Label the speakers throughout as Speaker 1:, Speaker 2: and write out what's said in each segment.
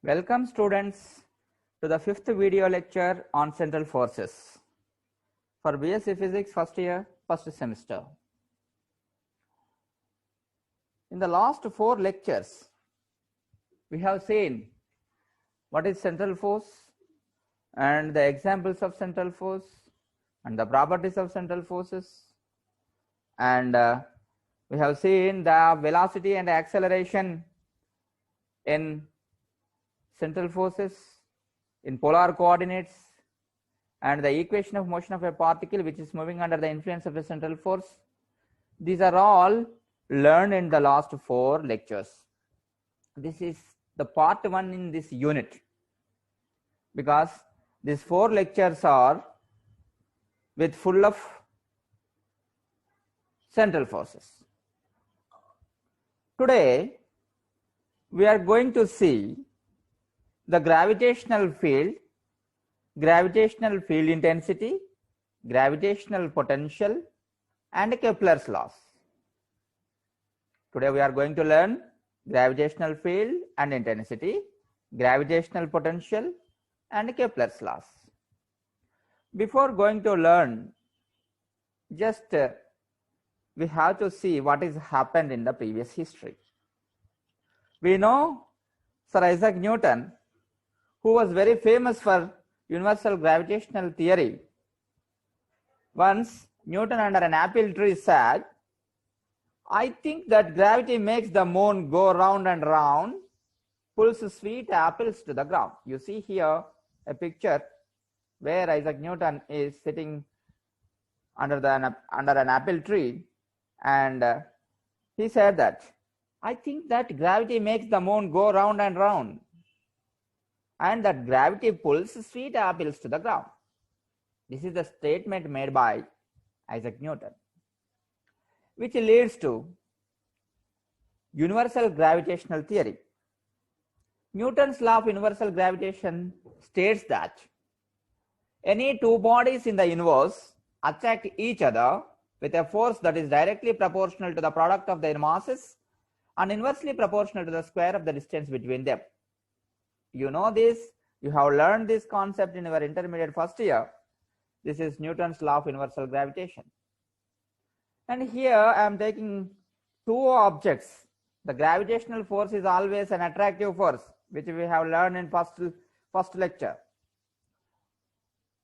Speaker 1: Welcome students to the fifth video lecture on central forces for BSc Physics first year, first semester. In the last four lectures, we have seen what is central force and the examples of central force and the properties of central forces, and we have seen the velocity and acceleration in central forces in polar coordinates and the equation of motion of a particle which is moving under the influence of a central force. These are all learned in the last four lectures. This is the part one in this unit because these four lectures are with full of central forces. Today we are going to see the gravitational field intensity, gravitational potential, and Kepler's laws. Today we are going to learn gravitational field and intensity, gravitational potential, and Kepler's laws. Before going to learn, just we have to see what has happened in the previous history. We know Sir Isaac Newton, who was very famous for universal gravitational theory. Once Newton under an apple tree said, "I think that gravity makes the moon go round and round, pulls sweet apples to the ground." You see here a picture where Isaac Newton is sitting under an apple tree, and he said that, "I think that gravity makes the moon go round and round, and that gravity pulls sweet apples to the ground." This is the statement made by Isaac Newton, which leads to universal gravitational theory. Newton's law of universal gravitation states that any two bodies in the universe attract each other with a force that is directly proportional to the product of their masses and inversely proportional to the square of the distance between them. You know this, you have learned this concept in your intermediate first year. This is Newton's law of universal gravitation. And here I am taking two objects. The gravitational force is always an attractive force, which we have learned in first lecture.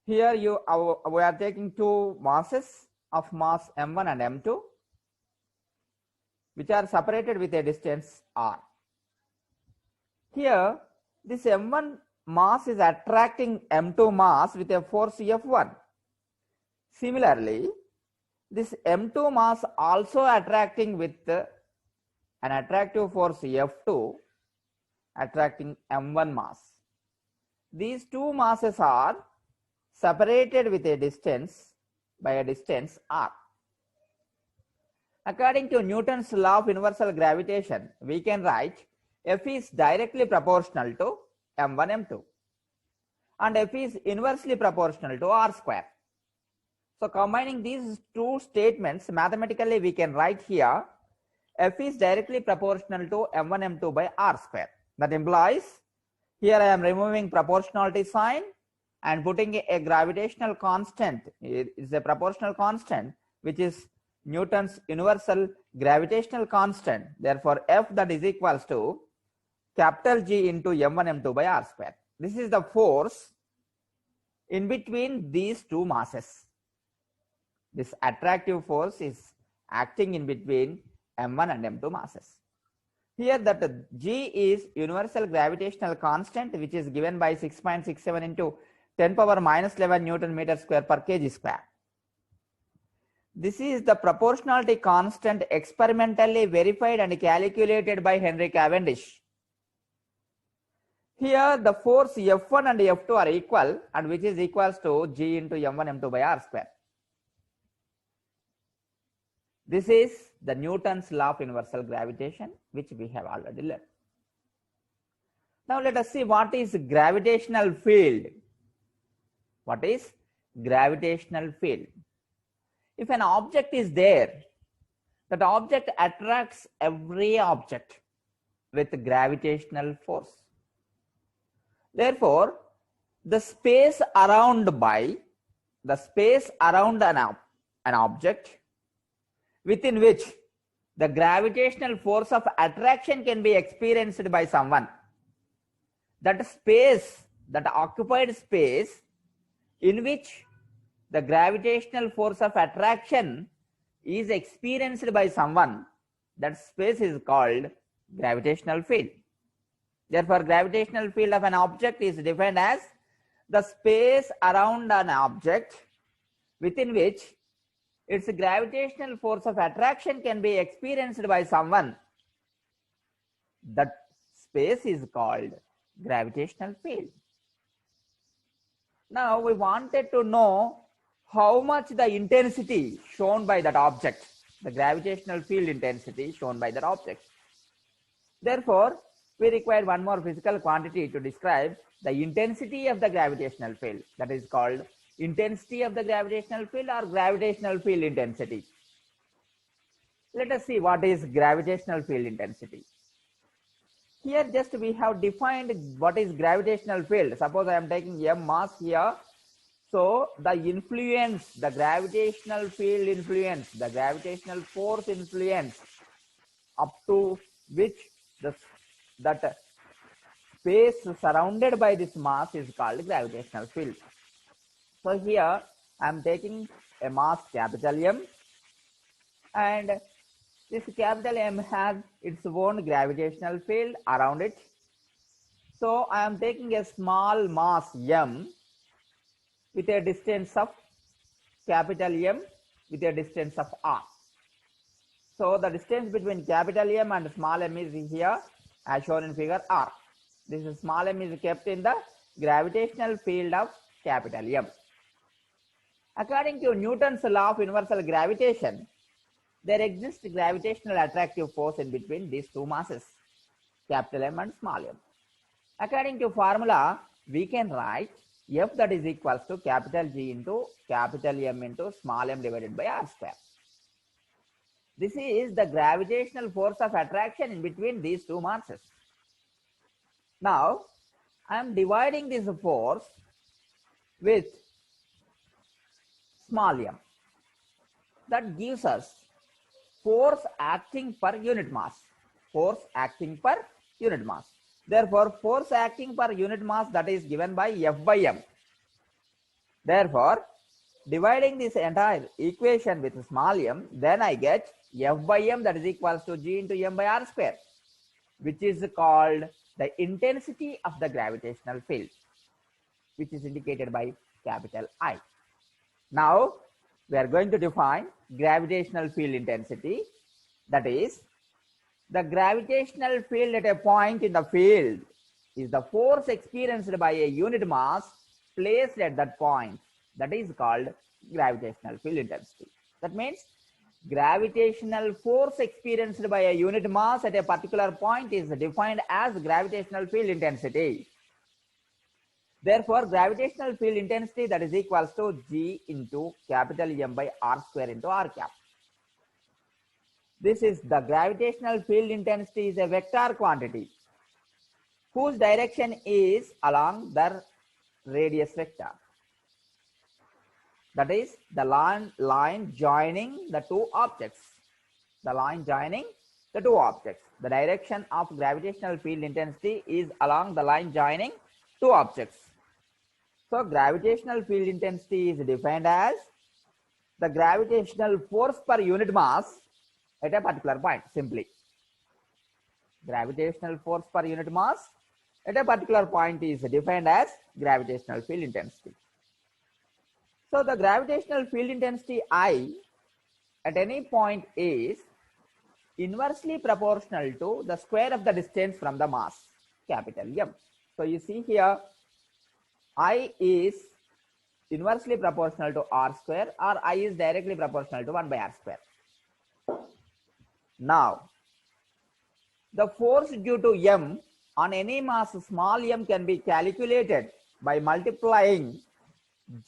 Speaker 1: Here we are taking two masses of mass m1 and m2, which are separated with a distance r. Here this m1 mass is attracting m2 mass with a force F1. Similarly, this m2 mass also attracting with an attractive force F2, attracting m1 mass. These two masses are separated with a distance by a distance r. According to Newton's law of universal gravitation, we can write F is directly proportional to m1 m2 and F is inversely proportional to r square. So combining these two statements mathematically, we can write here F is directly proportional to m1 m2 by r square. That implies here I am removing proportionality sign and putting a gravitational constant. It is a proportional constant which is Newton's universal gravitational constant. Therefore F that is equals to capital G into m1 m2 by r square. This is the force in between these two masses. This attractive force is acting in between m1 and m2 masses. Here that G is universal gravitational constant, which is given by 6.67 into 10 power minus 11 Newton meter square per kg square. This is the proportionality constant experimentally verified and calculated by Henry Cavendish. Here the force F1 and F2 are equal, and which is equals to G into m1 m2 by r square. This is the Newton's law of universal gravitation, which we have already learned. Now let us see what is gravitational field. What is gravitational field? If an object is there, that object attracts every object with gravitational force. Therefore, the space around an object within which the gravitational force of attraction can be experienced by someone, that space, that occupied space in which the gravitational force of attraction is experienced by someone, that space is called gravitational field. Therefore, gravitational field of an object is defined as the space around an object within which its gravitational force of attraction can be experienced by someone. That space is called gravitational field. Now we wanted to know how much the intensity shown by that object, the gravitational field intensity shown by that object. Therefore, we require one more physical quantity to describe the intensity of the gravitational field, that is called intensity of the gravitational field or gravitational field intensity. Let us see what is gravitational field intensity. Here just we have defined what is gravitational field. Suppose I am taking M mass here. So the influence, the gravitational field influence, the gravitational force influence up to which that space surrounded by this mass is called gravitational field. So here I am taking a mass capital M, and this capital M has its own gravitational field around it. So I am taking a small mass M with a distance of capital M with a distance of r. So the distance between capital M and small m is here as shown in figure r. This small m is kept in the gravitational field of capital M. According to Newton's law of universal gravitation, there exists gravitational attractive force in between these two masses, capital M and small m. According to formula, we can write F that is equals to capital G into capital M into small m divided by r square. This is the gravitational force of attraction in between these two masses. Now, I am dividing this force with small m. That gives us force acting per unit mass. Force acting per unit mass. Therefore, force acting per unit mass, that is given by F by m. Therefore, dividing this entire equation with small m, then I get F by m that is equals to G into m by r square, which is called the intensity of the gravitational field, which is indicated by capital I. Now, we are going to define gravitational field intensity. That is, the gravitational field at a point in the field is the force experienced by a unit mass placed at that point. That is called gravitational field intensity. That means gravitational force experienced by a unit mass at a particular point is defined as gravitational field intensity. Therefore, gravitational field intensity, that is equals to G into capital M by r square into r cap. This is the gravitational field intensity is a vector quantity whose direction is along the radius vector. That is the line joining the two objects. The line joining the two objects. The direction of gravitational field intensity is along the line joining two objects. So gravitational field intensity is defined as the gravitational force per unit mass at a particular point, simply. Gravitational force per unit mass at a particular point is defined as gravitational field intensity. So the gravitational field intensity I at any point is inversely proportional to the square of the distance from the mass, capital M. So you see here, I is inversely proportional to r square, or I is directly proportional to 1 by r square. Now, the force due to M on any mass small m can be calculated by multiplying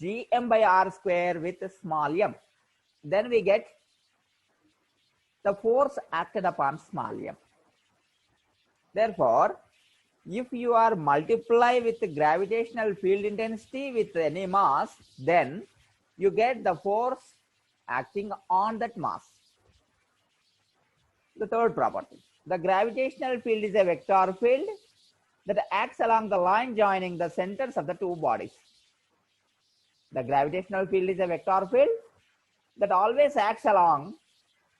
Speaker 1: Gm by r square with small m. Then we get the force acted upon small m. Therefore, if you are multiply with the gravitational field intensity with any mass, then you get the force acting on that mass. The third property, the gravitational field is a vector field that acts along the line joining the centers of the two bodies. The gravitational field is a vector field that always acts along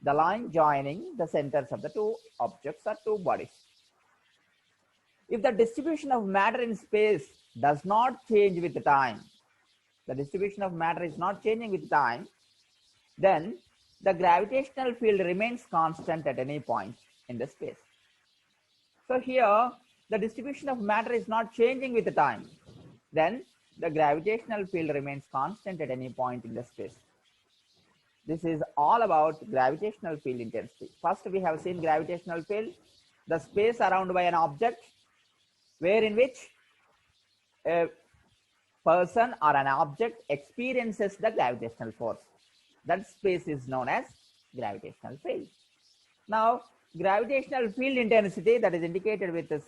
Speaker 1: the line joining the centers of the two objects or two bodies. If the distribution of matter in space does not change with time, the distribution of matter is not changing with time, then the gravitational field remains constant at any point in the space. So here, the distribution of matter is not changing with the time, then the gravitational field remains constant at any point in the space. This is all about gravitational field intensity. First, we have seen gravitational field, the space around by an object, where in which a person or an object experiences the gravitational force. That space is known as gravitational field. Now, gravitational field intensity, that is indicated with this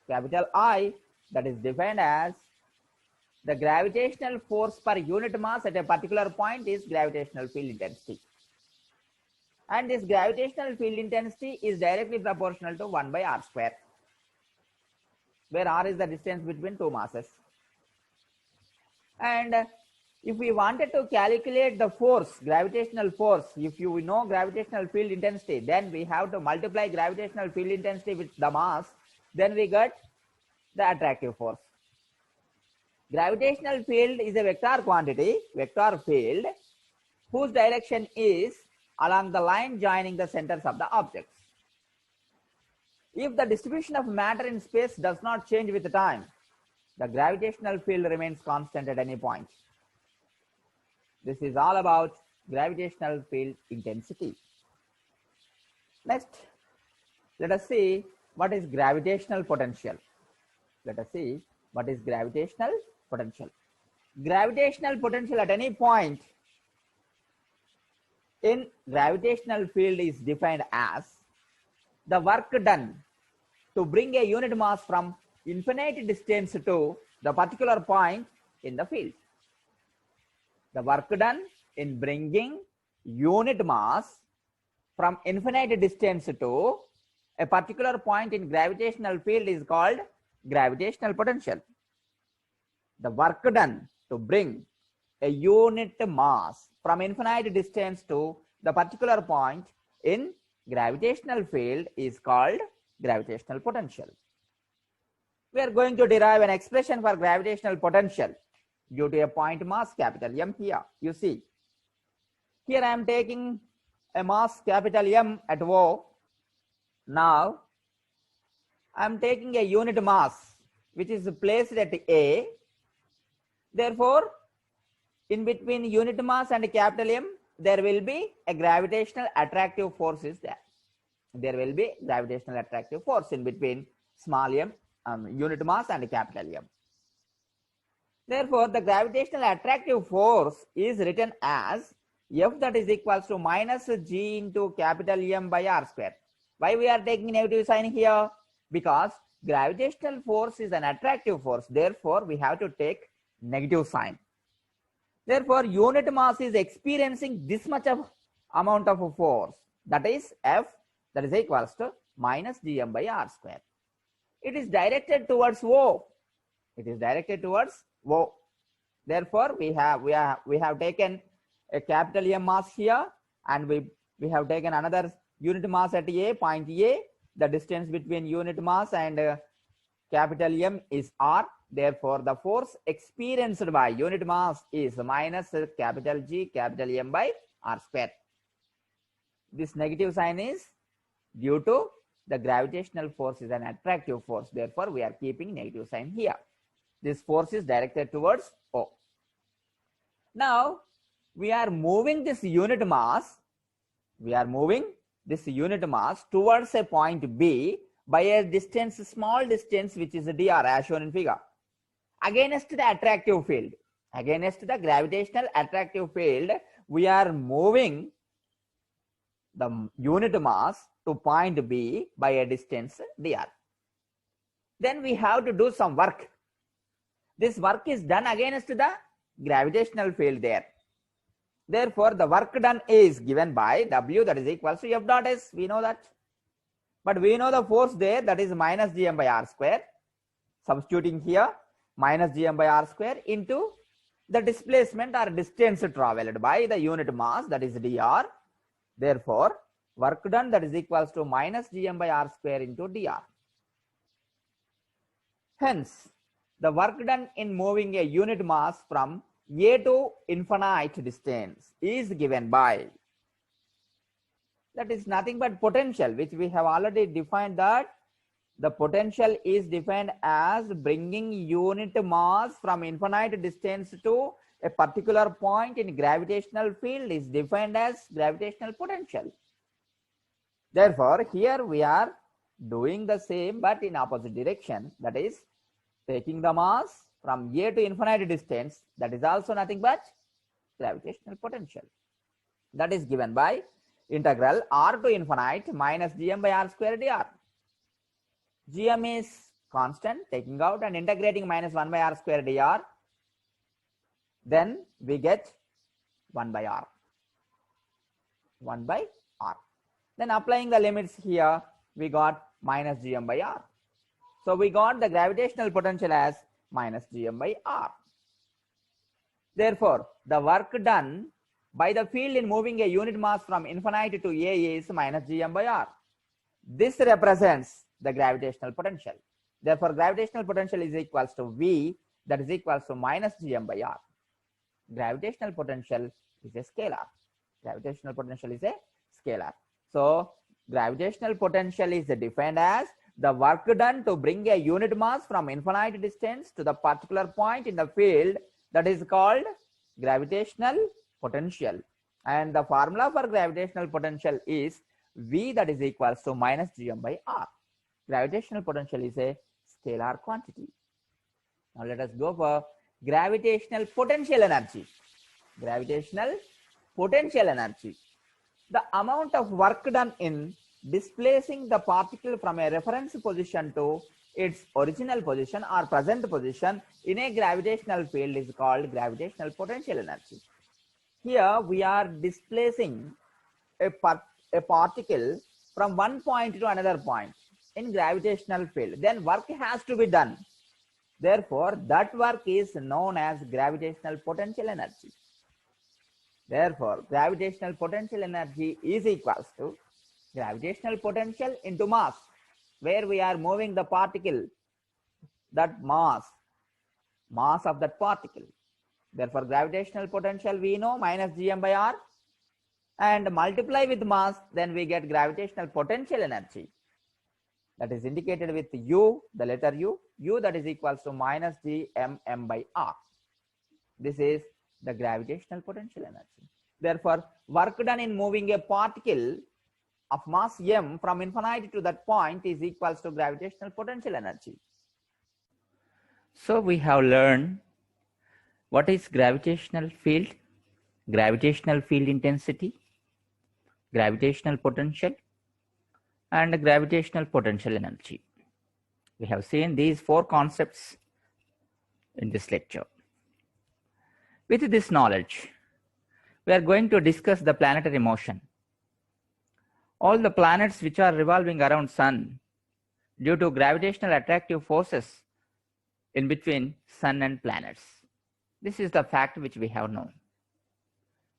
Speaker 1: capital I, that is defined as the gravitational force per unit mass at a particular point is gravitational field intensity. And this gravitational field intensity is directly proportional to 1 by r square, where r is the distance between two masses. And if we wanted to calculate the force, gravitational force, if you know gravitational field intensity, then we have to multiply gravitational field intensity with the mass, then we get the attractive force. Gravitational field is a vector quantity, vector field, whose direction is along the line joining the centers of the objects. If the distribution of matter in space does not change with time, the gravitational field remains constant at any point. This is all about gravitational field intensity. Next, let us see what is gravitational potential. Let us see what is gravitational potential. Gravitational potential at any point in gravitational field is defined as the work done to bring a unit mass from infinite distance to the particular point in the field. The work done in bringing unit mass from infinite distance to a particular point in gravitational field is called gravitational potential. The work done to bring a unit mass from infinite distance to the particular point in gravitational field is called gravitational potential. We are going to derive an expression for gravitational potential due to a point mass capital M here. You see, here I am taking a mass capital M at O. Now, I am taking a unit mass which is placed at A. Therefore, in between unit mass and capital M, there will be a gravitational attractive force is there. There will be gravitational attractive force in between small m, unit mass and capital M. Therefore, the gravitational attractive force is written as F, that is equals to minus G into capital M by R square. Why we are taking negative sign here? Because gravitational force is an attractive force. Therefore, we have to take negative sign. Therefore, unit mass is experiencing this much of amount of force, that is F, that is equals to minus Gm by R square. It is directed towards O. It is directed towards O. Therefore, we have taken a capital M mass here, and we have taken another unit mass at A, point A. The distance between unit mass and capital M is R. Therefore, the force experienced by unit mass is minus capital G, capital M by R square. This negative sign is due to the gravitational force is an attractive force. Therefore, we are keeping negative sign here. This force is directed towards O. Now, we are moving this unit mass. We are moving this unit mass towards a point B by a distance, small distance, which is dr as shown in figure, against the attractive field. Against the gravitational attractive field, we are moving the unit mass to point B by a distance dr. then we have to do some work. This work is done against the gravitational field there. Therefore, the work done is given by W, that is equals to F dot S. We know that. But we know the force there, that is minus Gm by R square. Substituting here, minus Gm by R square into the displacement or distance traveled by the unit mass, that is dr. Therefore, work done, that is equals to minus Gm by R square into dr. Hence, the work done in moving a unit mass from A to infinite distance is given by, that is nothing but potential, which we have already defined, that the potential is defined as bringing unit mass from infinite distance to a particular point in gravitational field is defined as gravitational potential. Therefore, here we are doing the same but in opposite direction, that is taking the mass from A to infinite distance, that is also nothing but gravitational potential. That is given by integral r to infinite minus Gm by R square dr. Gm is constant, taking out and integrating minus 1 by R square dr. Then we get 1 by R. 1 by R. Then applying the limits here, we got minus Gm by R. So we got the gravitational potential as minus Gm by R. Therefore, the work done by the field in moving a unit mass from infinite to A is minus Gm by R. This represents the gravitational potential. Therefore, gravitational potential is equals to V, that is equals to minus Gm by R. Gravitational potential is a scalar. Gravitational potential is a scalar. So, gravitational potential is defined as the work done to bring a unit mass from infinite distance to the particular point in the field, that is called gravitational potential. And the formula for gravitational potential is V, that is equals to minus Gm by R. Gravitational potential is a scalar quantity. Now let us go for gravitational potential energy. Gravitational potential energy. The amount of work done in displacing the particle from a reference position to its original position or present position in a gravitational field is called gravitational potential energy. Here we are displacing a particle from one point to another point in gravitational field. Then work has to be done. Therefore, that work is known as gravitational potential energy. Therefore, gravitational potential energy is equals to gravitational potential into mass, where we are moving the particle, that mass of that particle. Therefore, gravitational potential we know minus Gm by R, and multiply with mass, then we get gravitational potential energy. That is indicated with U, the letter U, U that is equals to minus Gmm by R. This is the gravitational potential energy. Therefore, work done in moving a particle of mass m from infinite to that point is equals to gravitational potential energy. So we have learned what is gravitational field, gravitational field intensity, gravitational potential, and gravitational potential energy. We have seen these four concepts in this lecture. With this knowledge, we are going to discuss the planetary motion. All the planets which are revolving around Sun due to gravitational attractive forces in between Sun and planets. This is the fact which we have known.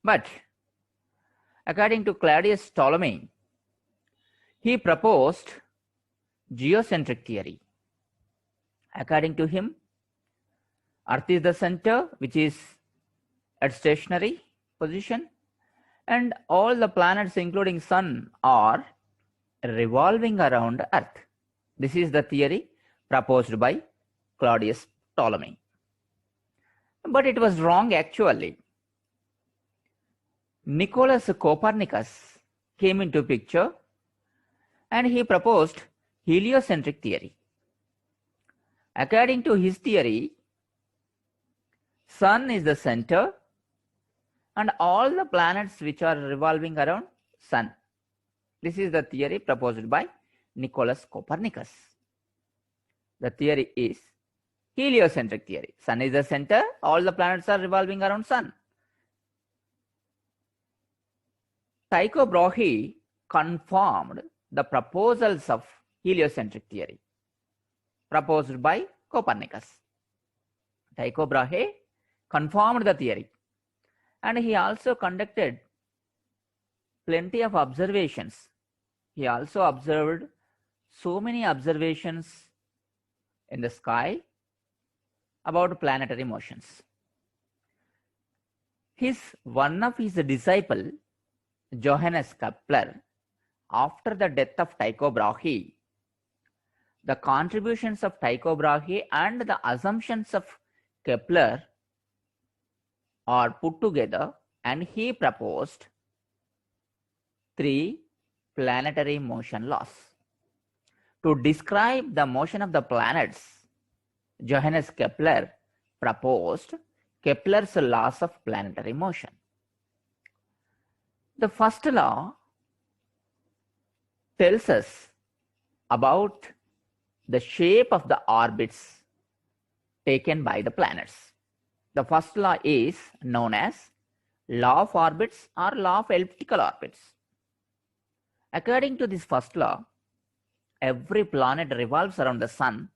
Speaker 1: But according to Claudius Ptolemy, he proposed geocentric theory. According to him, Earth is the center which is at stationary position, and all the planets including Sun are revolving around Earth. This is the theory proposed by Claudius Ptolemy. But it was wrong actually. Nicolaus Copernicus came into picture and he proposed heliocentric theory. According to his theory, Sun is the center and all the planets which are revolving around Sun. This is the theory proposed by Nicolaus Copernicus. The theory is heliocentric theory. Sun is the center, all the planets are revolving around Sun. Tycho Brahe confirmed the proposals of heliocentric theory proposed by Copernicus. Tycho Brahe confirmed the theory, and he also conducted plenty of observations. He also observed so many observations in the sky about planetary motions. One of his disciple, Johannes Kepler, after the death of Tycho Brahe, the contributions of Tycho Brahe and the assumptions of Kepler are put together, and he proposed 3 planetary motion laws. To describe the motion of the planets, Johannes Kepler proposed Kepler's laws of planetary motion. The first law tells us about the shape of the orbits taken by the planets. The first law is known as law of orbits or law of elliptical orbits. According to this first law, every planet revolves around the Sun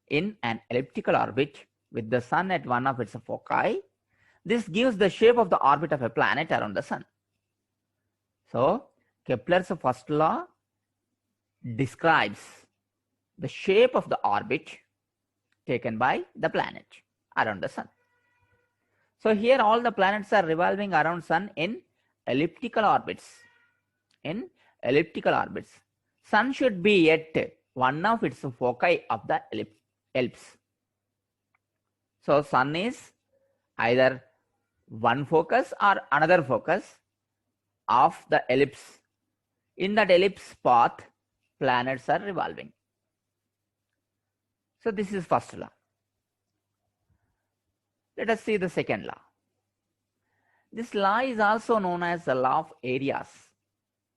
Speaker 1: in an elliptical orbit with the Sun at one of its foci. This gives the shape of the orbit of a planet around the Sun. So, Kepler's first law describes the shape of the orbit taken by the planet around the Sun. So here all the planets are revolving around Sun in elliptical orbits. Sun should be at one of its foci of the ellipse. So Sun is either one focus or another focus of the ellipse. In that ellipse path, planets are revolving. So this is first law. Let us see the second law. This law is also known as the law of areas.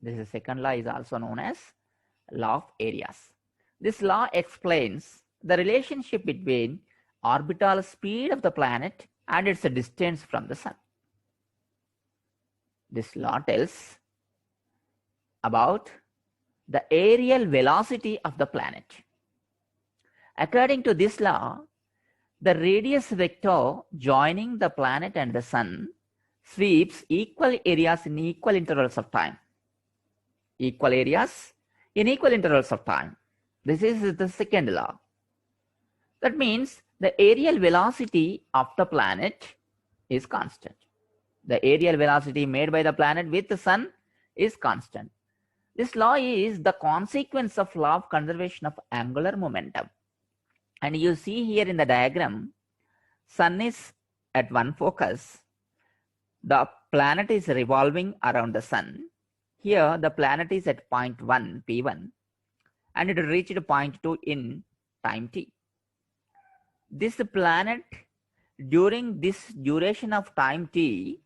Speaker 1: This second law is also known as law of areas. This law explains the relationship between orbital speed of the planet and its distance from the Sun. This law tells about the aerial velocity of the planet. According to this law, the radius vector joining the planet and the Sun sweeps equal areas in equal intervals of time. Equal areas in equal intervals of time. This is the second law. That means the aerial velocity of the planet is constant. The aerial velocity made by the planet with the Sun is constant. This law is the consequence of law of conservation of angular momentum. And you see here in the diagram, Sun is at one focus. The planet is revolving around the Sun. Here the planet is at point 1, P1, and it reached point 2 in time t. This planet during this duration of time t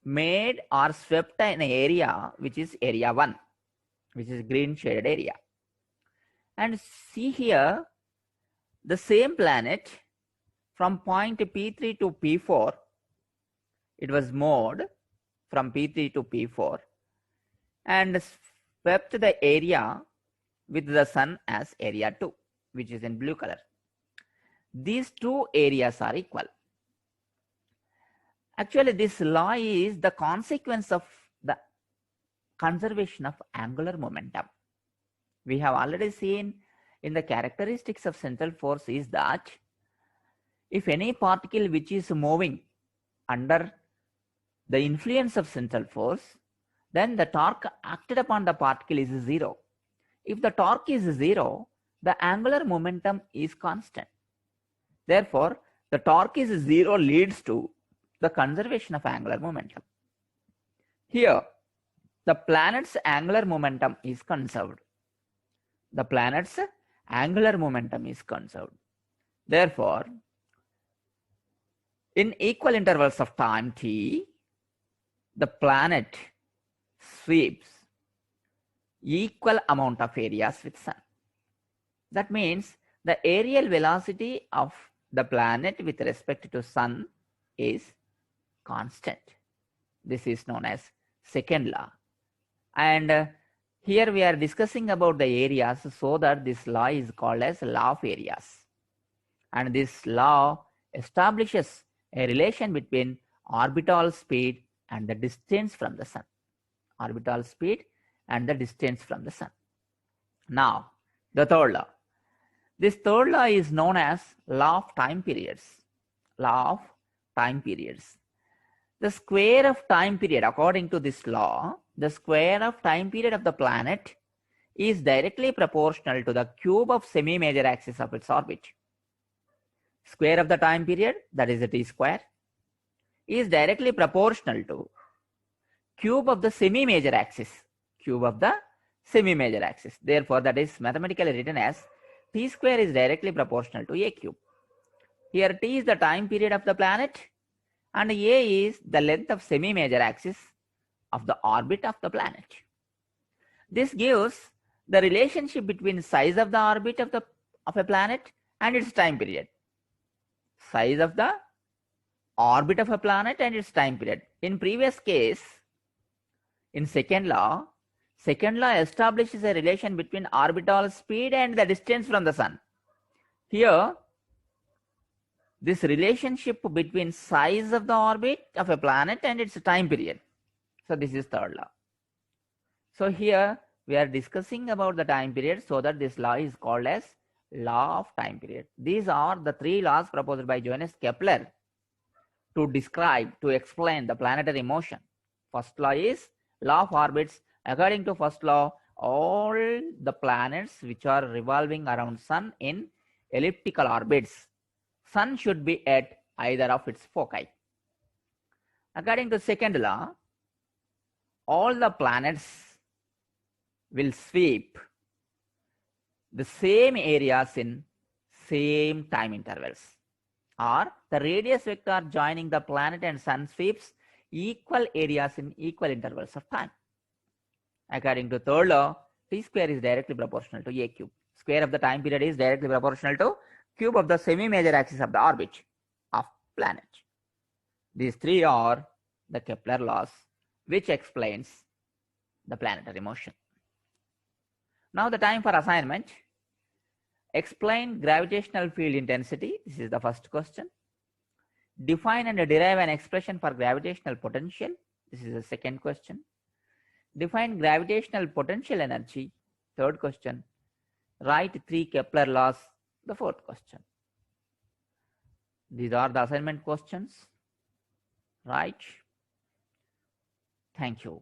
Speaker 1: made or swept an area which is area 1, which is green shaded area. And see here, the same planet from point P3 to P4, it was moved from P3 to P4 and swept the area with the Sun as area 2, which is in blue color. These two areas are equal. Actually, this law is the consequence of the conservation of angular momentum. We have already seen in the characteristics of central force is that if any particle which is moving under the influence of central force, then the torque acted upon the particle is 0. If the torque is 0, the angular momentum is constant. Therefore, the torque is 0 leads to the conservation of angular momentum. Here, the planet's angular momentum is conserved. The planet's angular momentum is conserved. Therefore, in equal intervals of time t, the planet sweeps equal amount of areas with Sun. That means the aerial velocity of the planet with respect to sun is constant. This is known as second law. And here we are discussing about the areas, so that this law is called as law of areas. And this law establishes a relation between orbital speed and the distance from the sun. Orbital speed and the distance from the sun. Now, the third law. This third law is known as law of time periods. Law of time periods. The square of time period, according to this law, the square of time period of the planet is directly proportional to the cube of semi-major axis of its orbit. Square of the time period, that is the t square, is directly proportional to cube of the semi-major axis. Cube of the semi-major axis. Therefore, that is mathematically written as t square is directly proportional to a cube. Here t is the time period of the planet and a is the length of semi-major axis of the orbit of the planet. This gives the relationship between size of the orbit of a planet and its time period. Size of the orbit of a planet and its time period. In previous case, in second law establishes a relation between orbital speed and the distance from the sun. Here, this relationship between size of the orbit of a planet and its time period. So this is third law. So here we are discussing about the time period, so that this law is called as law of time period. These are the three laws proposed by Johannes Kepler to explain the planetary motion. First law is law of orbits. According to first law, all the planets which are revolving around sun in elliptical orbits, sun should be at either of its foci. According to second law, all the planets will sweep the same areas in same time intervals, or the radius vector joining the planet and sun sweeps equal areas in equal intervals of time. According to third law, t square is directly proportional to a cube. Square of the time period is directly proportional to cube of the semi-major axis of the orbit of planet. These three are the Kepler laws, which explains the planetary motion. Now the time for assignment. Explain gravitational field intensity. This is the first question. Define and derive an expression for gravitational potential. This is the second question. Define gravitational potential energy. Third question. Write 3 Kepler laws. The fourth question. These are the assignment questions. Right. Thank you.